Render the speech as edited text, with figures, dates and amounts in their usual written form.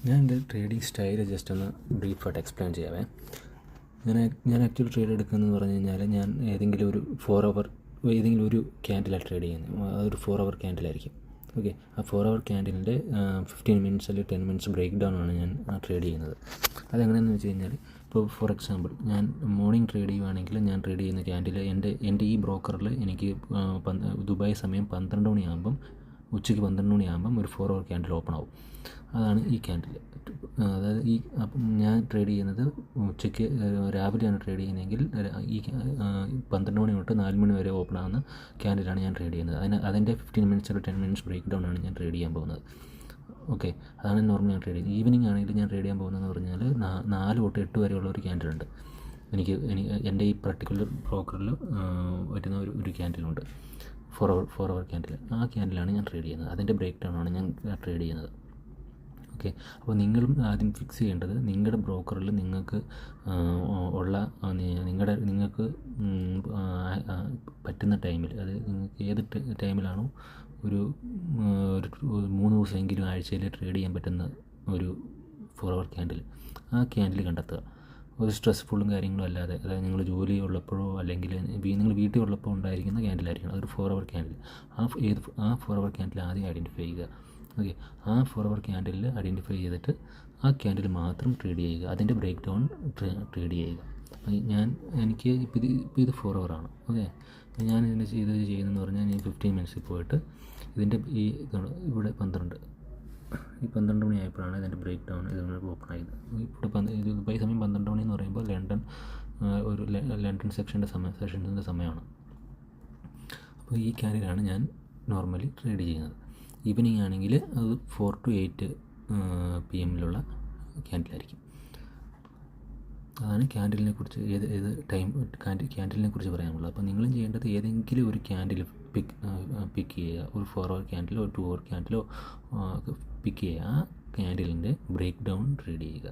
ഞാൻ എൻ്റെ trading style just ഒന്ന് ബ്രീഫായിട്ട് എക്സ്പ്ലെയിൻ ചെയ്യാവേ. ഞാൻ ആക്ച്വലി ട്രേഡ് എടുക്കുന്നതെന്ന് പറഞ്ഞു കഴിഞ്ഞാൽ, ഞാൻ ഏതെങ്കിലും ഒരു 4 അവർ ഏതെങ്കിലും ഒരു ക്യാൻഡിലാണ് ട്രേഡ് ചെയ്യുന്നത്. അതൊരു 4 അവർ ക്യാൻഡിലായിരിക്കും. ഓക്കെ, ആ 4 അവർ ക്യാൻഡിലിൻ്റെ 15 മിനിറ്റ്സ് അല്ലെങ്കിൽ 10 മിനിറ്റ്സ് ബ്രേക്ക് ഡൗൺ ആണ് ഞാൻ ട്രേഡ് ചെയ്യുന്നത്. അതെങ്ങനെയാണെന്ന് വെച്ച് കഴിഞ്ഞാൽ, ഇപ്പോൾ ഫോർ എക്സാമ്പിൾ ഞാൻ മോർണിംഗ് ട്രേഡ് ചെയ്യുകയാണെങ്കിൽ ഞാൻ ട്രേഡ് ചെയ്യുന്ന ക്യാൻഡിൽ എൻ്റെ ഈ ബ്രോക്കറിൽ എനിക്ക് ദുബായ് സമയം 12 മണിയാകുമ്പം, ഉച്ചയ്ക്ക് 12 മണിയാകുമ്പം ഒരു 4 അവർ ക്യാൻഡിൽ ഓപ്പൺ ആവും. അതാണ് ഈ ക്യാൻഡിൽ. അതായത് അപ്പം ഞാൻ ട്രേഡ് ചെയ്യുന്നത് ഉച്ചയ്ക്ക് രാവിലെയാണ് ട്രേഡ് ചെയ്യുന്നതെങ്കിൽ ഈ 12 മണി തൊട്ട് 4 മണി വരെ ഓപ്പൺ ആകുന്ന ക്യാൻഡിലാണ് ഞാൻ ട്രേഡ് ചെയ്യുന്നത്. അതിൻ്റെ 15 മിനിറ്റ്സ് ഒരു 10 മിനിറ്റ്സ് ബ്രേക്ക് ഡൗൺ ആണ് ഞാൻ ട്രേഡ് ചെയ്യാൻ പോകുന്നത്. ഓക്കെ, അതാണ് നോർമലി ഞാൻ ട്രേഡ് ചെയ്യുന്നത്. ഈവനിങ് ആണെങ്കിൽ ഞാൻ ട്രേഡ് ചെയ്യാൻ പോകുന്നതെന്ന് പറഞ്ഞാൽ 4 തൊട്ട് 8 വരെയുള്ള ഒരു ക്യാൻഡിലുണ്ട്. എനിക്ക് എൻ്റെ ഈ പർട്ടിക്കുലർ ബ്രോക്കറിൽ വരുന്ന ഒരു ക്യാൻഡിലുണ്ട്, 4 അവർ ക്യാൻഡിൽ. ആ ക്യാൻഡിലാണ് ഞാൻ ട്രേഡ് ചെയ്യുന്നത്. അതിൻ്റെ ബ്രേക്ക് ഡൗൺ ആണ് ഞാൻ ട്രേഡ് ചെയ്യുന്നത്. ഓക്കെ, അപ്പോൾ നിങ്ങളും ആദ്യം ഫിക്സ് ചെയ്യേണ്ടത് നിങ്ങളുടെ ബ്രോക്കറിൽ നിങ്ങൾക്ക് നിങ്ങൾക്ക് പറ്റുന്ന ടൈമിൽ, അതായത് നിങ്ങൾക്ക് ഏത് ടൈമിലാണോ ഒരു 3 ദിവസമെങ്കിലും ആഴ്ചയിൽ ട്രേഡ് ചെയ്യാൻ പറ്റുന്ന ഒരു 4 അവർ ക്യാൻഡിൽ, ആ ക്യാൻഡിൽ കണ്ടെത്തുക. ഒരു സ്ട്രെസ്ഫുള്ളും കാര്യങ്ങളും അല്ലാതെ, അതായത് നിങ്ങൾ ജോലി ഉള്ളപ്പോഴോ അല്ലെങ്കിൽ നിങ്ങൾ വീട്ടിൽ ഉള്ളപ്പോൾ ഉണ്ടായിരിക്കുന്ന ക്യാൻഡിലായിരിക്കണം. അതൊരു 4 അവർ ക്യാൻഡിൽ. ആ 4 അവർ ക്യാൻഡിൽ ആദ്യം ഐഡൻറ്റിഫൈ ചെയ്യുക. ഓക്കെ, ആ 4 അവർ ക്യാൻഡിൽ ഐഡൻറ്റിഫൈ ചെയ്തിട്ട് ആ ക്യാൻഡിൽ മാത്രം ട്രേഡ് ചെയ്യുക. അതിൻ്റെ ബ്രേക്ക് ഡൗൺ ട്രേഡ് ചെയ്യുക. എനിക്ക് ഇത് 4 അവറാണ്. ഓക്കെ, ഞാൻ ഇതിൻ്റെ ചെയ്യുന്നതെന്ന് പറഞ്ഞാൽ, ഞാൻ 15 മിനിറ്റ്സിൽ പോയിട്ട് ഇതിൻ്റെ ഇവിടെ 12 മണി ആയപ്പോഴാണ് ഇതിൻ്റെ ബ്രേക്ക് ഡൗൺ ഓപ്പൺ ആയത്. ഇവിടെ ദുബായ് സമയം 12 മണി എന്ന് പറയുമ്പോൾ ലണ്ടൻ സെഷൻസിൻ്റെ സമയമാണ്. അപ്പോൾ ഈ ക്യാൻഡിലാണ് ഞാൻ നോർമലി ട്രേഡ് ചെയ്യുന്നത്. ഈവനിങ് ആണെങ്കിൽ അത് 4 to 8 PM ക്യാൻഡിലായിരിക്കും. അതാണ് ക്യാൻഡിലിനെ കുറിച്ച് ക്യാൻഡിലിനെ കുറിച്ച് പറയാനുള്ളത്. അപ്പോൾ നിങ്ങളും ചെയ്യേണ്ടത് ഏതെങ്കിലും ഒരു ക്യാൻഡിൽ പിക്ക് ചെയ്യുക. ഒരു 4 അവർ ക്യാൻഡിലോ ഒരു 2 അവർ ക്യാൻഡിലോ പിക്ക് ചെയ്യുക. ആ ക്യാൻഡിലിൻ്റെ ബ്രേക്ക് ഡൗൺ ട്രേഡ് ചെയ്യുക.